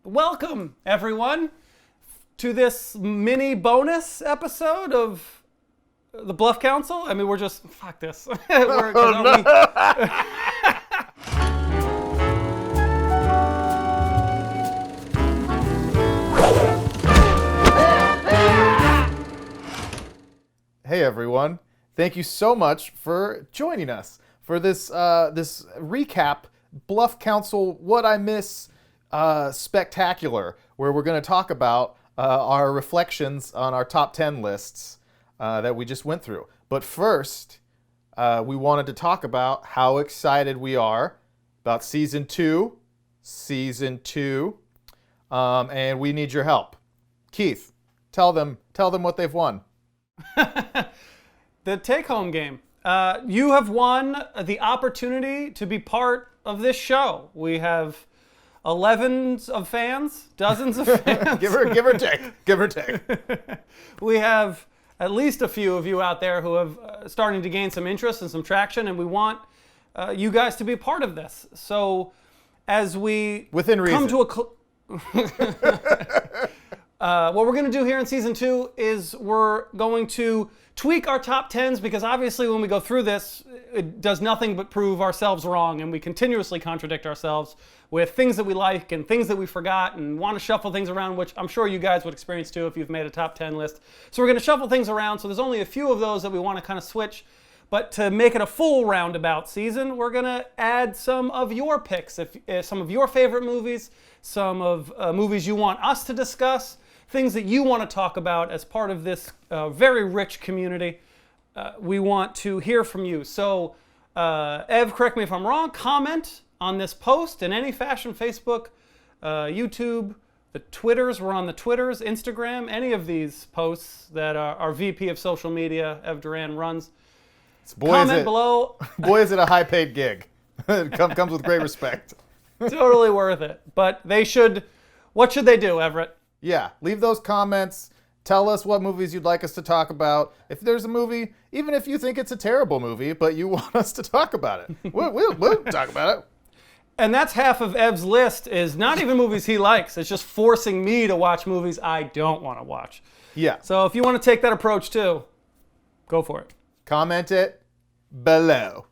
Welcome, everyone, to this mini bonus episode of the Bluff Council. I mean, we're just, fuck this. Hey everyone, thank you so much for joining us for this this recap Bluff Council What I Miss spectacular, where we're going to talk about our reflections on our top 10 lists that we just went through. But first, we wanted to talk about how excited we are about season two, and we need your help. Keith, tell them what they've won. The take-home game. You have won the opportunity to be part of this show. We have 11s of fans, dozens of fans. give or take. We have at least a few of you out there who have starting to gain some interest and some traction, and we want you guys to be a part of this. So as we within reason come to a what we're going to do here in season 2 is we're going to tweak our top 10s, because obviously when we go through this, it does nothing but prove ourselves wrong, and we continuously contradict ourselves with things that we like and things that we forgot and want to shuffle things around, which I'm sure you guys would experience too if you've made a top 10 list. So we're going to shuffle things around, so there's only a few of those that we want to kind of switch. But to make it a full roundabout season, we're going to add some of your picks, if some of your favorite movies, some of movies you want us to discuss, things that you want to talk about as part of this very rich community. We want to hear from you. So, Ev, correct me if I'm wrong, comment on this post in any fashion, Facebook, YouTube, the Twitters, we're on the Twitters, Instagram, any of these posts that our VP of social media, Ev Durán, runs. Comment below. Boy, is it a high-paid gig. It comes with great respect. Totally worth it. But what should they do, Everett? Yeah, leave those comments. Tell us what movies you'd like us to talk about. If there's a movie, even if you think it's a terrible movie, but you want us to talk about it, we'll talk about it. And that's half of Ev's list, is not even movies he likes. It's just forcing me to watch movies I don't want to watch. Yeah. So if you want to take that approach too, go for it. Comment it below.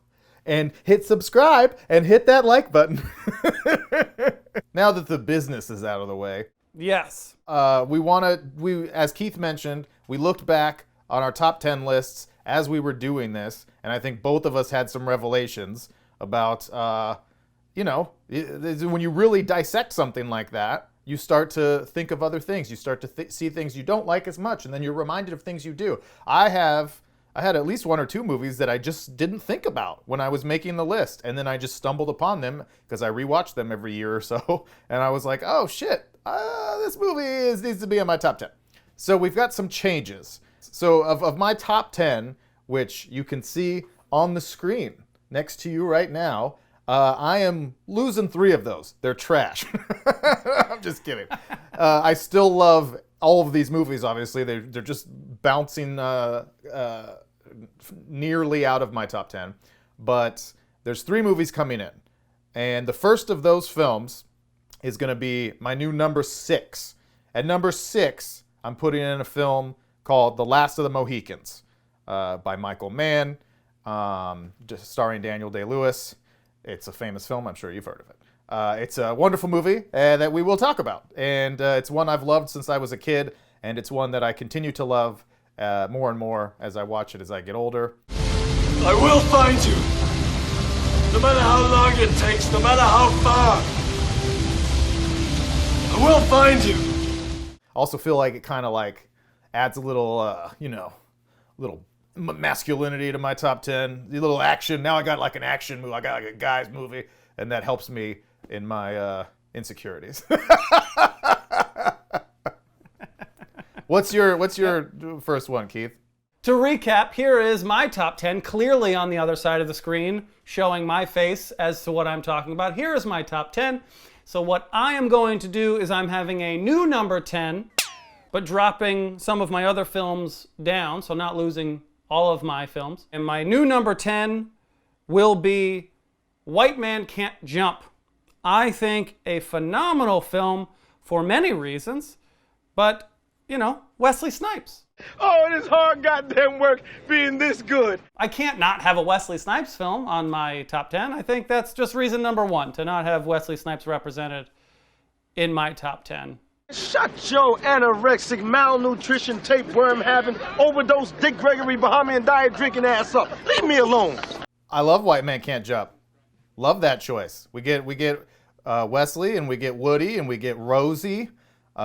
And hit subscribe and hit that like button. Now that the business is out of the way. Yes. As Keith mentioned, we looked back on our top 10 lists as we were doing this, and I think both of us had some revelations about, when you really dissect something like that, you start to think of other things. You start to see things you don't like as much, and then you're reminded of things you do. I had at least one or two movies that I just didn't think about when I was making the list, and then I just stumbled upon them because I rewatch them every year or so, and I was like, oh shit, this movie needs to be in my top 10. So we've got some changes. So of my top 10, which you can see on the screen next to you right now, I am losing 3 of those. They're trash. I'm just kidding. I still love all of these movies, obviously. They're just bouncing nearly out of my top 10. But there's 3 movies coming in. And the first of those films is going to be my new number 6. At number 6, I'm putting in a film called The Last of the Mohicans by Michael Mann, just starring Daniel Day-Lewis. It's a famous film. I'm sure you've heard of it. It's a wonderful movie that we will talk about. And it's one I've loved since I was a kid, and it's one that I continue to love more and more as I watch it as I get older. I will find you. No matter how long it takes, no matter how far. I will find you. Also feel like it kind of like adds a little, little masculinity to my top 10. A little action. Now I got like an action movie. I got like a guy's movie, and that helps me in my insecurities. What's your first one, Keith? To recap, here is my top 10, clearly on the other side of the screen, showing my face as to what I'm talking about. Here is my top 10. So what I am going to do is I'm having a new number 10, but dropping some of my other films down, so not losing all of my films. And my new number 10 will be White Man Can't Jump. I think a phenomenal film for many reasons, but, you know, Wesley Snipes. Oh, it is hard goddamn work being this good. I can't not have a Wesley Snipes film on my top 10. I think that's just reason number one, to not have Wesley Snipes represented in my top 10. Shut your anorexic, malnutrition, tapeworm having, overdose, Dick Gregory, Bahamian diet drinking ass up. Leave me alone. I love White Man Can't Jump. Love that choice. We get Wesley, and we get Woody, and we get Rosie in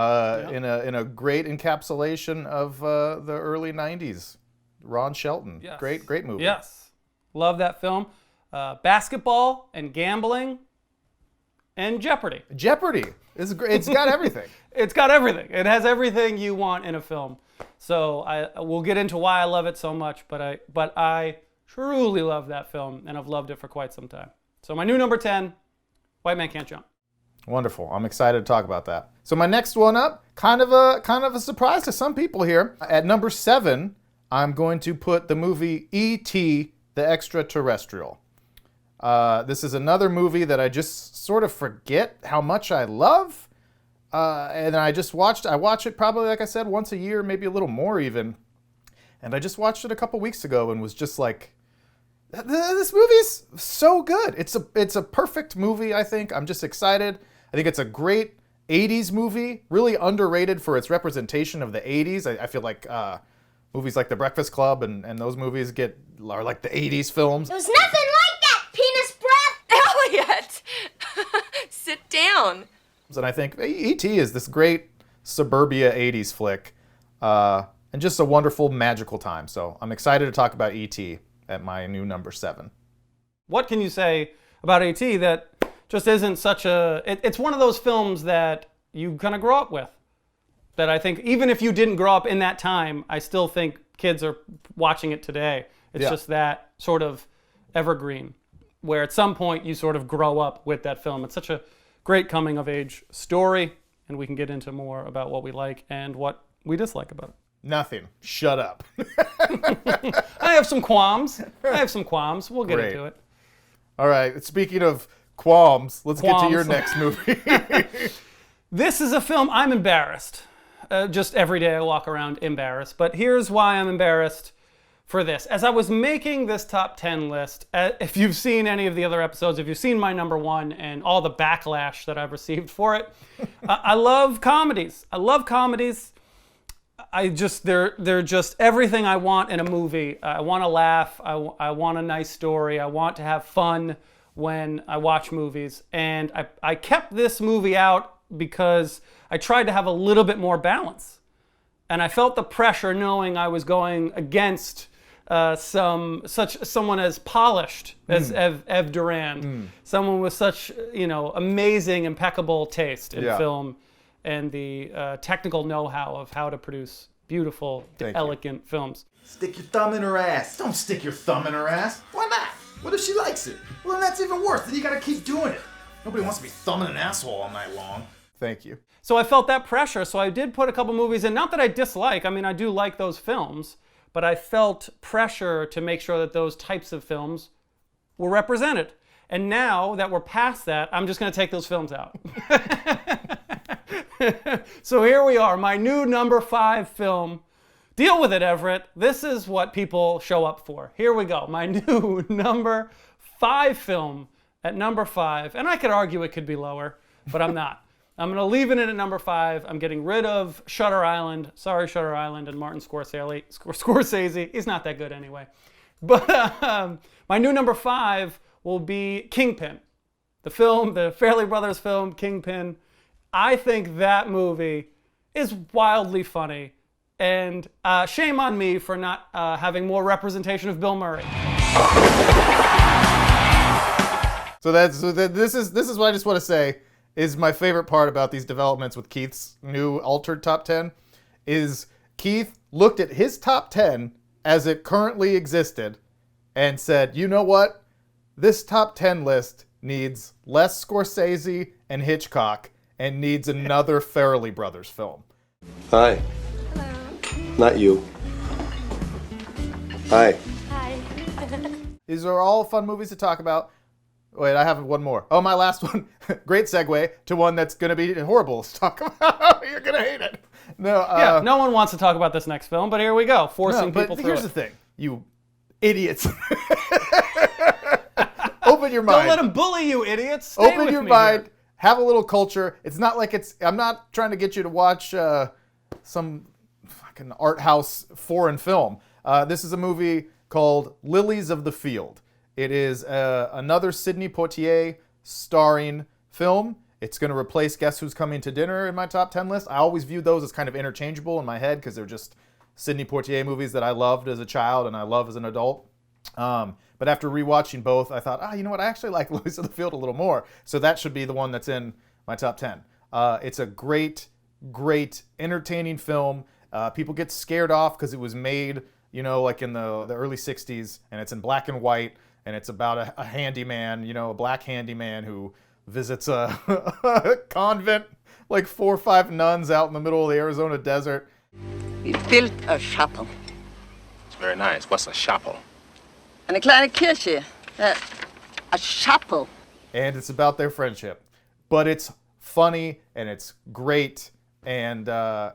a great encapsulation of the early '90s. Ron Shelton. Yes. Great movie. Yes. Love that film. Basketball and gambling and Jeopardy. Jeopardy. It's got everything. It's got everything. It has everything you want in a film. So I will get into why I love it so much, but I truly love that film, and I've loved it for quite some time. So my new number 10, White Man Can't Jump. Wonderful. I'm excited to talk about that. So my next one up, kind of a surprise to some people here. At number 7, I'm going to put the movie E.T. the Extra-Terrestrial. This is another movie that I just sort of forget how much I love. And I watch it probably, like I said, once a year, maybe a little more even. And I just watched it a couple weeks ago and was just like, this movie's so good. It's a perfect movie, I think. I'm just excited. I think it's a great 80s movie, really underrated for its representation of the 80s. I feel like movies like The Breakfast Club and those movies are like the 80s films. There's nothing like that, penis breath! Elliot! Sit down. And I think E.T. is this great suburbia 80s flick, and just a wonderful, magical time. So I'm excited to talk about E.T. at my new number 7. What can you say about E.T. that just isn't such a... It's one of those films that you kind of grow up with. That I think, even if you didn't grow up in that time, I still think kids are watching it today. It's just that sort of evergreen, where at some point you sort of grow up with that film. It's such a great coming-of-age story, and we can get into more about what we like and what we dislike about it. Nothing. Shut up. I have some qualms. We'll get into it. All right. Speaking of qualms, let's get to your next movie. This is a film I'm embarrassed. Just every day I walk around embarrassed. But here's why I'm embarrassed for this. As I was making this top 10 list, if you've seen any of the other episodes, if you've seen my number 1 and all the backlash that I've received for it, I love comedies. They're just everything I want in a movie. I want to laugh. I want a nice story. I want to have fun when I watch movies. And I kept this movie out because I tried to have a little bit more balance. And I felt the pressure knowing I was going against someone as polished as Ev Durán, someone with such amazing, impeccable taste in film and the technical know-how of how to produce beautiful, elegant films. Stick your thumb in her ass. Don't stick your thumb in her ass. Why not? What if she likes it? Well, then that's even worse. Then you gotta keep doing it. Nobody wants to be thumbing an asshole all night long. Thank you. So I felt that pressure, so I did put a couple movies in. Not that I dislike, I do like those films, but I felt pressure to make sure that those types of films were represented. And now that we're past that, I'm just gonna take those films out. So here we are, my new number 5 film. Deal with it, Everett. This is what people show up for. Here we go, my new number 5 film at number 5. And I could argue it could be lower, but I'm not. I'm going to leave it in at number 5. I'm getting rid of Shutter Island. Sorry, Shutter Island and Martin Scorsese. He's not that good anyway. But my new number 5 will be Kingpin. The Farrelly Brothers film, Kingpin. I think that movie is wildly funny. And shame on me for not having more representation of Bill Murray. So this is what I just want to say is my favorite part about these developments with Keith's new altered top 10 is Keith looked at his top 10 as it currently existed and said, you know what? This top 10 list needs less Scorsese and Hitchcock and needs another Farrelly Brothers film. Hi. Hello. Not you. Hi. Hi. These are all fun movies to talk about. Wait, I have one more. Oh, my last one. Great segue to one that's going to be horrible to talk about. You're going to hate it. No, Yeah, no one wants to talk about this next film, but here we go, forcing people through here's it. the thing, you idiots. Open your mind. Don't let them bully you, idiots. Stay Open with your me mind. here. Have a little culture. It's not like I'm not trying to get you to watch some fucking art house foreign film. This is a movie called Lilies of the Field. It is another Sidney Poitier starring film. It's going to replace Guess Who's Coming to Dinner in my top 10 list. I always view those as kind of interchangeable in my head because they're just Sidney Poitier movies that I loved as a child and I love as an adult. But after rewatching both, I thought, you know what? I actually like Lilies of the Field a little more. So that should be the one that's in my top 10. It's a great, great, entertaining film. People get scared off because it was made, like in the early 60s, and it's in black and white, and it's about a handyman, a black handyman who visits a convent, like 4 or 5 nuns out in the middle of the Arizona desert. We built a chapel. It's very nice. What's a chapel? Eine kleine Kirche. A chapel. And it's about their friendship. But it's funny and it's great and the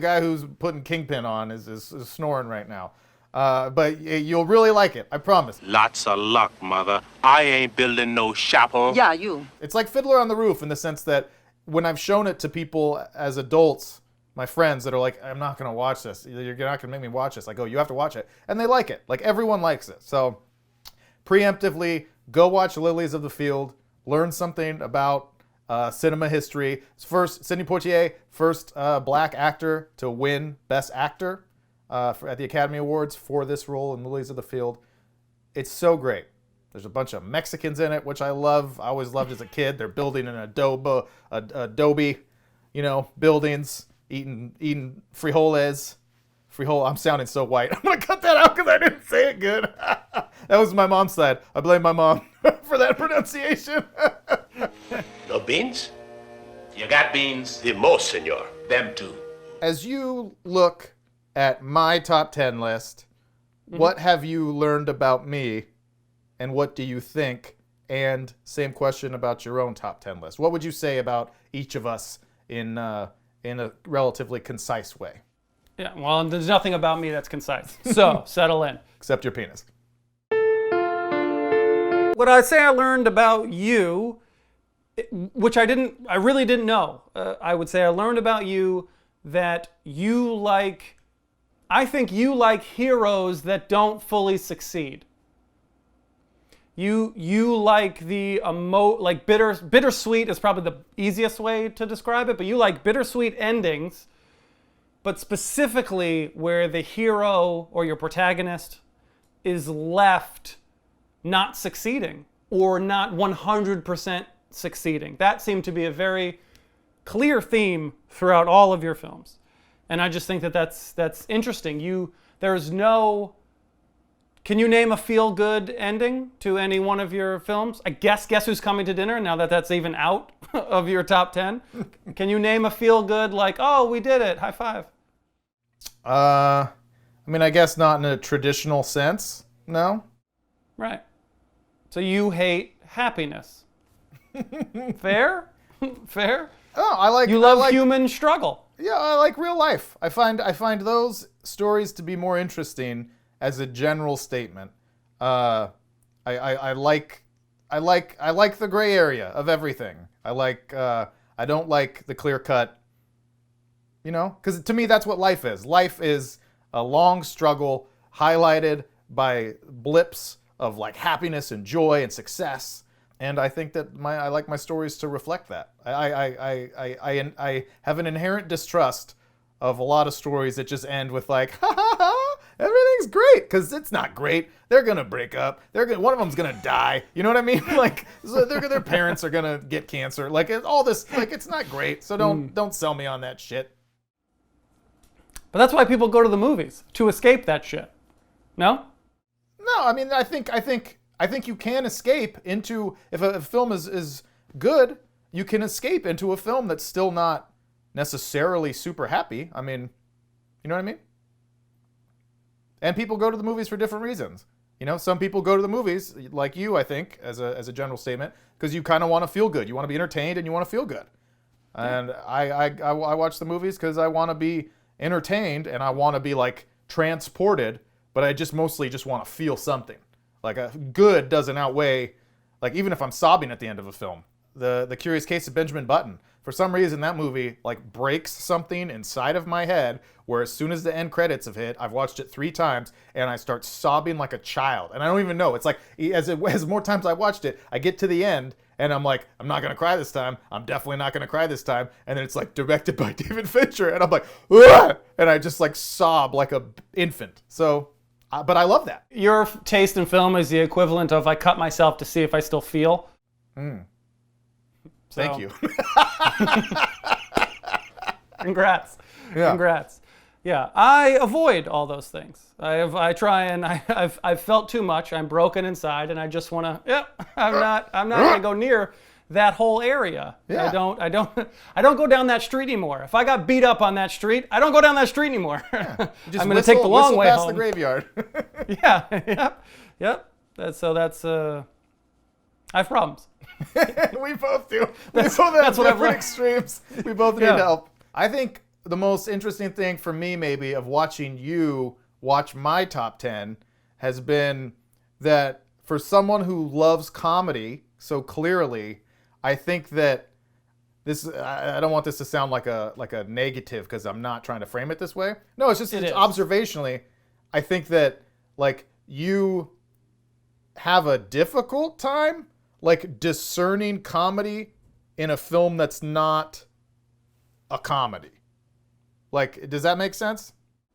guy who's putting Kingpin on is snoring right now. But you'll really like it, I promise. Lots of luck, mother. I ain't building no chapel. Yeah, you. It's like Fiddler on the Roof in the sense that when I've shown it to people as adults, my friends that are like, I'm not going to watch this. You're not going to make me watch this. I go, you have to watch it. And they like it. Like, everyone likes it. So, preemptively, go watch Lilies of the Field. Learn something about cinema history. First, Sidney Poitier, first black actor to win Best Actor at the Academy Awards for this role in Lilies of the Field. It's so great. There's a bunch of Mexicans in it, which I love. I always loved as a kid. They're building an adobe, buildings. Eating frijoles. I'm sounding so white. I'm going to cut that out because I didn't say it good. That was my mom's side. I blame my mom for that pronunciation. No beans? You got beans? The most, senor. Them too. As you look at my top 10 list, what have you learned about me and what do you think? And same question about your own top 10 list. What would you say about each of us in a relatively concise way? Yeah, well, there's nothing about me that's concise. So, settle in. Except your penis. What I say I learned about you, which I really didn't know. I would say I learned about you that I think you like heroes that don't fully succeed. You like bittersweet is probably the easiest way to describe it, but you like bittersweet endings, but specifically where the hero or your protagonist is left not succeeding or not 100% succeeding. That seemed to be a very clear theme throughout all of your films. And I just think that that's interesting. Can you name a feel-good ending to any one of your films? I guess Who's Coming to Dinner, now that that's even out of your top 10. Can you name a feel-good, like, oh, we did it, high five? I guess not in a traditional sense, no. Right. So you hate happiness. Fair? Fair? Oh, You love human struggle. Yeah, I like real life. I find those stories to be more interesting as a general statement. I like the gray area of everything. I don't like the clear cut. Because to me that's what life is. Life is a long struggle highlighted by blips of like happiness and joy and success. And I think that I like my stories to reflect that. I have an inherent distrust of a lot of stories that just end with like, ha ha ha, everything's great, because it's not great. They're gonna break up. One of them's gonna die. You know what I mean? Like, so their parents are gonna get cancer. Like, all this, like, it's not great. So don't sell me on that shit. But that's why people go to the movies, to escape that shit. No? No, I think you can escape into, if a film is good, you can escape into a film that's still not necessarily super happy. You know what I mean? And people go to the movies for different reasons. You know, some people go to the movies, like you, I think, as a general statement, because you kind of want to feel good. You want to be entertained and you want to feel good. And I watch the movies because I want to be entertained and I want to be like transported, but I just mostly just want to feel something. Like a good doesn't outweigh, like even if I'm sobbing at the end of a film. The Curious Case of Benjamin Button. For some reason, that movie like breaks something inside of my head where as soon as the end credits have hit, I've watched it 3 times and I start sobbing like a child. And I don't even know. It's like as more times I watched it, I get to the end and I'm like, I'm not going to cry this time. I'm definitely not going to cry this time. And then it's like directed by David Fincher. And I'm like, "Ugh!" And I just like sob like a infant. So, but I love that. Your taste in film is the equivalent of I cut myself to see if I still feel. Thank you. Congrats. Yeah. Congrats. Yeah, I avoid all those things. I try and I've felt too much. I'm broken inside, and I just want to. Yeah, I'm not going to go near that whole area. Yeah. I don't go down that street anymore. If I got beat up on that street, I don't go down that street anymore. Yeah. I'm going to take the long way past home. the graveyard. Yeah. Yep. That's I have problems. We both do. We both have what I've different learned. extremes. We both need help. I think the most interesting thing for me, maybe, of watching you watch my top 10 has been that for someone who loves comedy so clearly, I think that this. I don't want this to sound like a negative because I'm not trying to frame it this way. No, it's just observationally. I think that like you have a difficult time like discerning comedy in a film that's not a comedy. Like, does that make sense?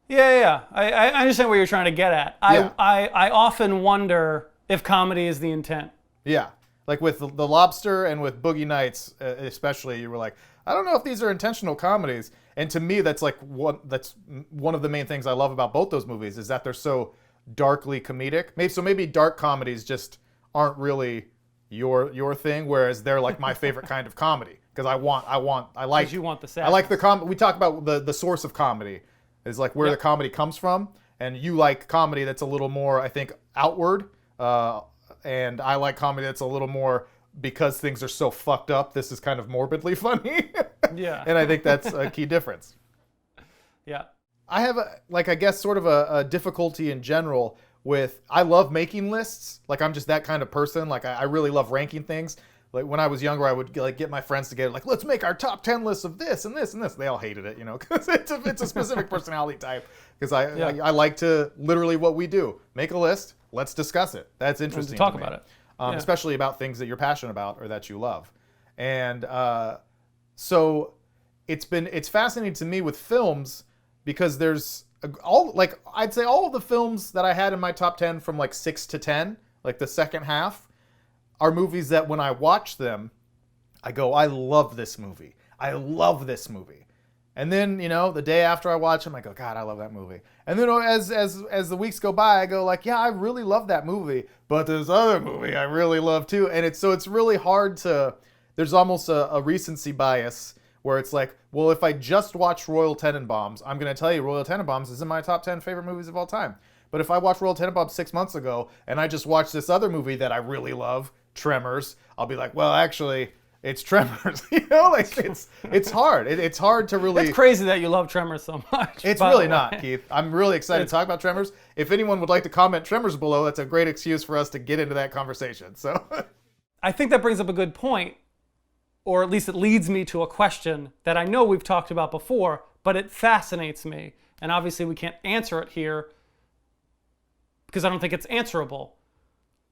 Yeah. I understand what you're trying to get at. I often wonder if comedy is the intent. Yeah. Like with The Lobster and with Boogie Nights, especially, you were like, I don't know if these are intentional comedies. And to me, that's one of the main things I love about both those movies is that they're so darkly comedic. Maybe dark comedies just aren't really your thing, whereas they're like my favorite kind of comedy because I like you want the sadness. I like the comedy. We talk about the source of comedy is like where the comedy comes from, and you like comedy that's a little more, I think, outward, and I like comedy that's a little more because things are so fucked up. This is kind of morbidly funny. Yeah, and I think that's a key difference. Yeah, I have I guess sort of a difficulty in general with, I love making lists. Like I'm just that kind of person. Like I really love ranking things. Like when I was younger, I would like get my friends together, like, let's make our top 10 lists of this and this and this. They all hated it, you know, because it's a specific personality type. Because I like to literally what we do, make a list, let's discuss it. That's interesting. Talk to me. about it. Especially about things that you're passionate about or that you love. And so it's fascinating to me with films because there's I'd say all of the films that I had in my top 10 from like 6 to 10, like the second half, are movies that when I watch them, I go, I love this movie. I love this movie. And then, you know, the day after I watch them, I go, God, I love that movie. And then as the weeks go by, I go like, yeah, I really love that movie, but there's other movie I really love too. And it's really hard there's almost a recency bias where it's like, well, if I just watch Royal Tenenbaums, I'm going to tell you Royal Tenenbaums is in my top 10 favorite movies of all time. But if I watched Royal Tenenbaums 6 months ago and I just watched this other movie that I really love, Tremors, I'll be like, well, actually, it's Tremors. You know, like it's hard. It's hard to really. It's crazy that you love Tremors so much. It's really not, Keith. I'm really excited to talk about Tremors. If anyone would like to comment Tremors below, that's a great excuse for us to get into that conversation. So I think that brings up a good point, or at least it leads me to a question that I know we've talked about before, but it fascinates me. And obviously we can't answer it here because I don't think it's answerable.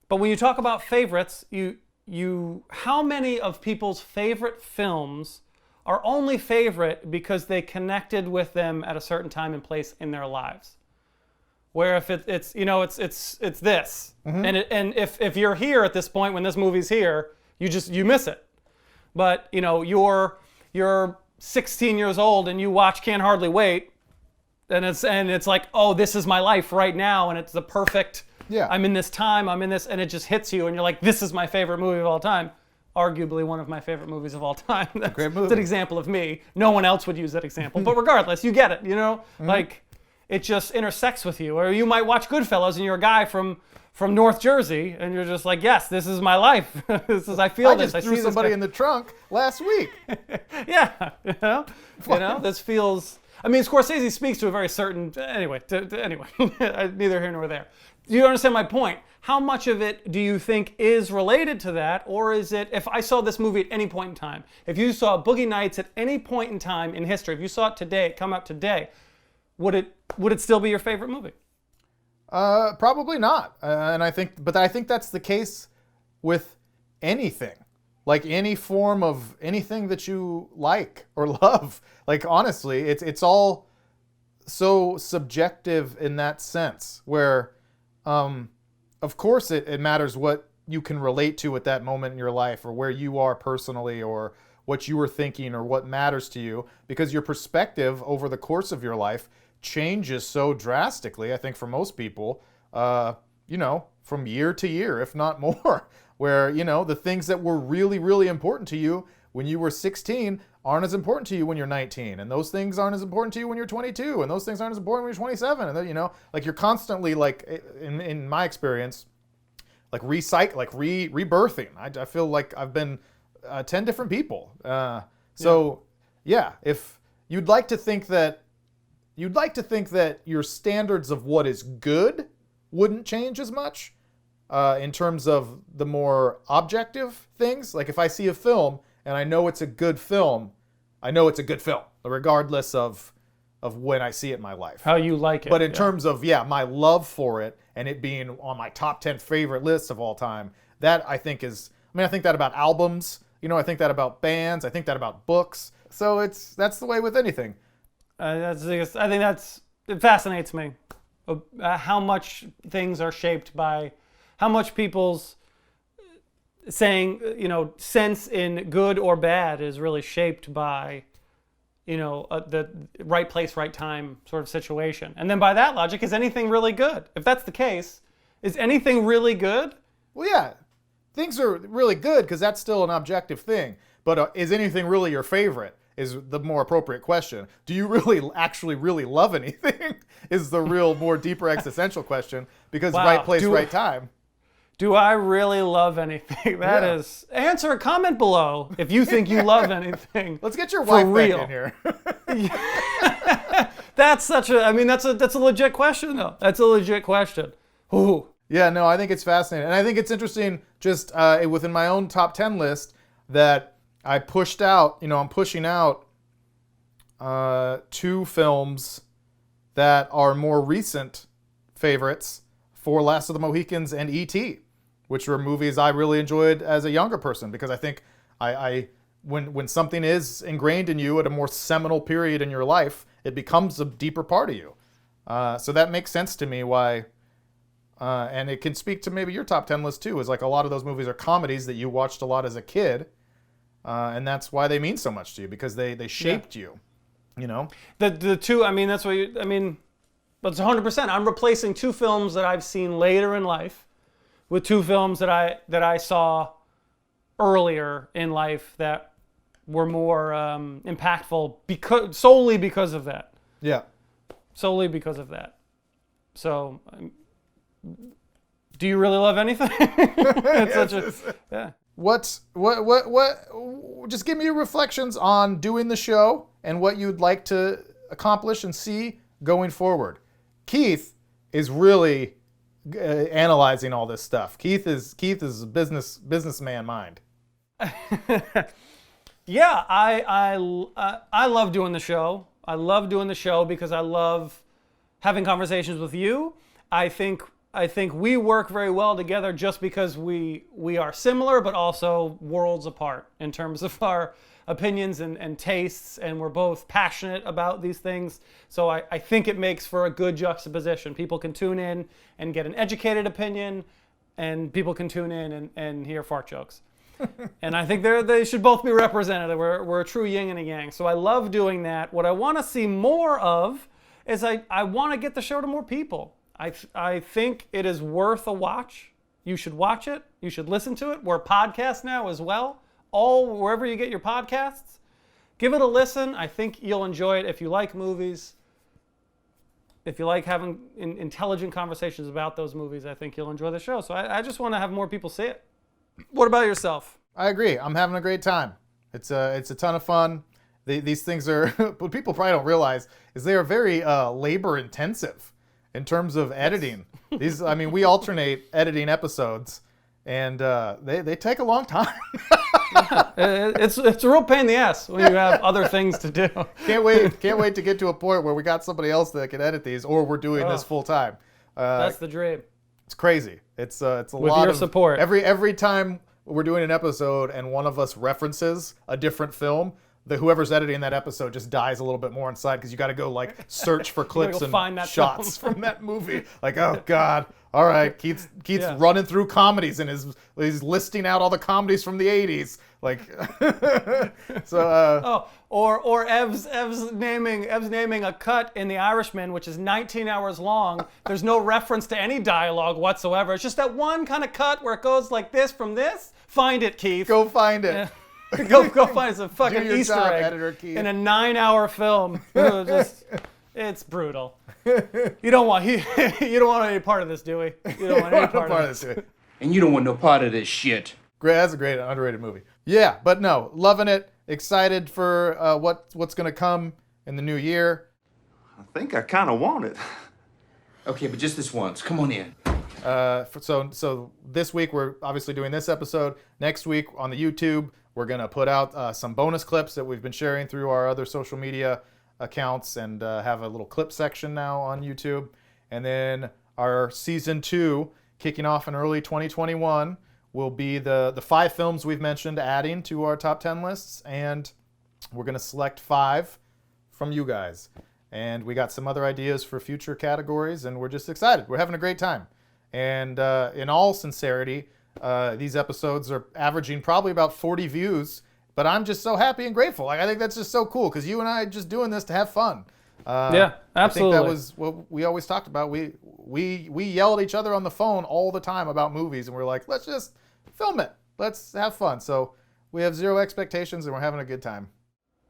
But when you talk about favorites, how many of people's favorite films are only favorite because they connected with them at a certain time and place in their lives? Where if it's this, mm-hmm. and if you're here at this point when this movie's here, you miss it. But you know you're 16 years old and you watch Can't Hardly Wait, and it's like, oh, this is my life right now, and it's the perfect. Yeah. I'm in this time, I'm in this, and it just hits you, and you're like, this is my favorite movie of all time. Arguably one of my favorite movies of all time. That's great movie. It's an example of me. No one else would use that example, but regardless, you get it, you know? Mm-hmm. Like, it just intersects with you. Or you might watch Goodfellas and you're a guy from North Jersey and you're just like, yes, this is my life. I feel I this. just threw somebody in the trunk last week. Yeah, this feels. I mean, Scorsese speaks to a very certain. Anyway, anyway, neither here nor there. Do you understand my point? How much of it do you think is related to that, or is it? If I saw this movie at any point in time, if you saw Boogie Nights at any point in time in history, if you saw it today, it come out today, would it still be your favorite movie? Probably not. And I think that's the case with anything. Like any form of anything that you like or love. Like honestly, it's all so subjective in that sense where of course it matters what you can relate to at that moment in your life or where you are personally or what you were thinking or what matters to you because your perspective over the course of your life changes so drastically, I think for most people, from year to year, if not more, where, the things that were really, really important to you when you were 16 aren't as important to you when you're 19. And those things aren't as important to you when you're 22. And those things aren't as important when you're 27. And then, like you're constantly like, in my experience, like rebirthing. I feel like I've been 10 different people. If you'd like to think that your standards of what is good wouldn't change as much in terms of the more objective things. Like if I see a film and I know it's a good film, I know it's a good film, regardless of when I see it in my life. How you like it. But in terms of, my love for it and it being on my top 10 favorite lists of all time, that I think I think that about albums, I think that about bands, I think that about books. So that's the way with anything. I think it fascinates me how much things are shaped by how much people's saying, sense in good or bad is really shaped by, the right place, right time sort of situation. And then by that logic, is anything really good? If that's the case, is anything really good? Well, yeah, things are really good because that's still an objective thing. But is anything really your favorite? Is the more appropriate question. Do you actually really love anything? Is the real, more deeper existential question. Because right place, right time. Do I really love anything? That is. Answer a comment below if you think you love anything. Let's get your wife back in here. That's that's a legit question though. That's a legit question. Ooh. Yeah, no, I think it's fascinating. And I think it's interesting just within my own top 10 list that I pushed out, I'm pushing out 2 films that are more recent favorites for Last of the Mohicans and E.T., which were movies I really enjoyed as a younger person because I think when something is ingrained in you at a more seminal period in your life, it becomes a deeper part of you. So that makes sense to me why, and it can speak to maybe your top 10 list too, is like a lot of those movies are comedies that you watched a lot as a kid. And that's why they mean so much to you because they shaped you, The two, that's what but it's 100%. I'm replacing 2 films that I've seen later in life with 2 films that I saw earlier in life that were more impactful solely because of that. Yeah. Solely because of that. So, do you really love anything? Yeah. What? Just give me your reflections on doing the show and what you'd like to accomplish and see going forward. Keith is really analyzing all this stuff. Keith is a businessman mind. Yeah, I love doing the show. I love doing the show because I love having conversations with you. I think we work very well together just because we are similar, but also worlds apart in terms of our opinions and tastes, and we're both passionate about these things. So I think it makes for a good juxtaposition. People can tune in and get an educated opinion, and people can tune in and hear fart jokes. And I think they should both be represented. We're a true yin and a yang. So I love doing that. What I want to see more of is I want to get the show to more people. I think it is worth a watch. You should watch it. You should listen to it. We're a podcast now as well. Wherever you get your podcasts. Give it a listen. I think you'll enjoy it if you like movies. if you like having intelligent conversations about those movies, I think you'll enjoy the show. So I just want to have more people see it. What about yourself? I agree. I'm having a great time. It's a ton of fun. These things are, what people probably don't realize is they are very labor intensive in terms of editing. We alternate editing episodes, and they take a long time. It's a real pain in the ass when you have other things to do. Can't wait to get to a point where we got somebody else that can edit these, or we're doing this full time. That's the dream. It's crazy. It's a With lot your of support. Every time we're doing an episode and one of us references a different film, whoever's editing that episode just dies a little bit more inside, because you got to go like search for clips and find that shots from that movie. Like, oh God. All right, Keith's running through comedies and he's listing out all the comedies from the 80s. Like, so. Or Ev's naming a cut in The Irishman, which is 19 hours long. There's no reference to any dialogue whatsoever. It's just that one kind of cut where it goes like this from this. Find it, Keith. Go find it. Go find it. It's a fucking Do your Easter job, egg editor Keith. in a 9-hour film. It's brutal. You don't want any part of this, Dewey. You don't want any part of this. And you don't want no part of this shit. Great, that's a great underrated movie. Yeah, but no, loving it. Excited for what's gonna come in the new year. I think I kind of want it. Okay, but just this once. Come on in. So this week we're obviously doing this episode. Next week on the YouTube, we're gonna put out some bonus clips that we've been sharing through our other social media accounts, and have a little clip section now on YouTube. And then our season 2, kicking off in early 2021, will be the 5 films we've mentioned adding to our top 10 lists, and we're gonna select 5 from you guys. And we got some other ideas for future categories, and we're just excited. We're having a great time. And in all sincerity, these episodes are averaging probably about 40 views, but I'm just so happy and grateful. Like, I think that's just so cool, because you and I are just doing this to have fun. Yeah, absolutely. I think that was what we always talked about. We yell at each other on the phone all the time about movies, and we're like, let's just film it. Let's have fun. So we have zero expectations, and we're having a good time.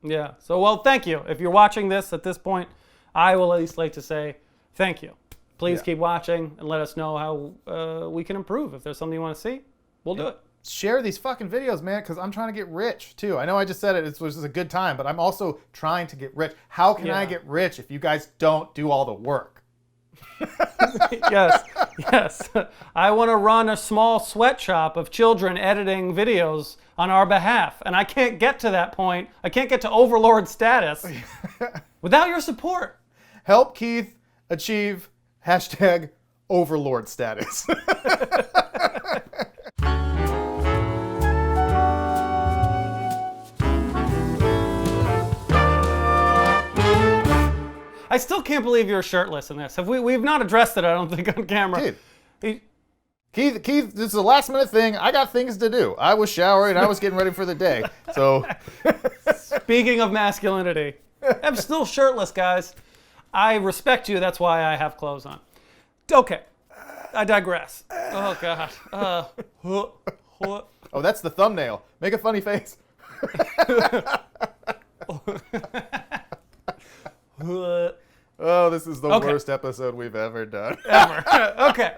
Yeah. So, well, thank you. If you're watching this at this point, I will at least like to say thank you. Please keep watching and let us know how we can improve. If there's something you want to see, we'll do it. Share these fucking videos, man, because I'm trying to get rich, too. I know I just said it was just a good time, but I'm also trying to get rich. How can I get rich if you guys don't do all the work? Yes. I want to run a small sweatshop of children editing videos on our behalf, and I can't get to that point. I can't get to overlord status without your support. Help Keith achieve #overlord status. I still can't believe you're shirtless in this. We've not addressed it, I don't think, on camera. Keith, this is a last minute thing. I got things to do. I was showering. I was getting ready for the day. So, speaking of masculinity, I'm still shirtless, guys. I respect you. That's why I have clothes on. Okay, I digress. Oh God. Oh, that's the thumbnail. Make a funny face. Oh, this is the worst episode we've ever done. Ever. Okay.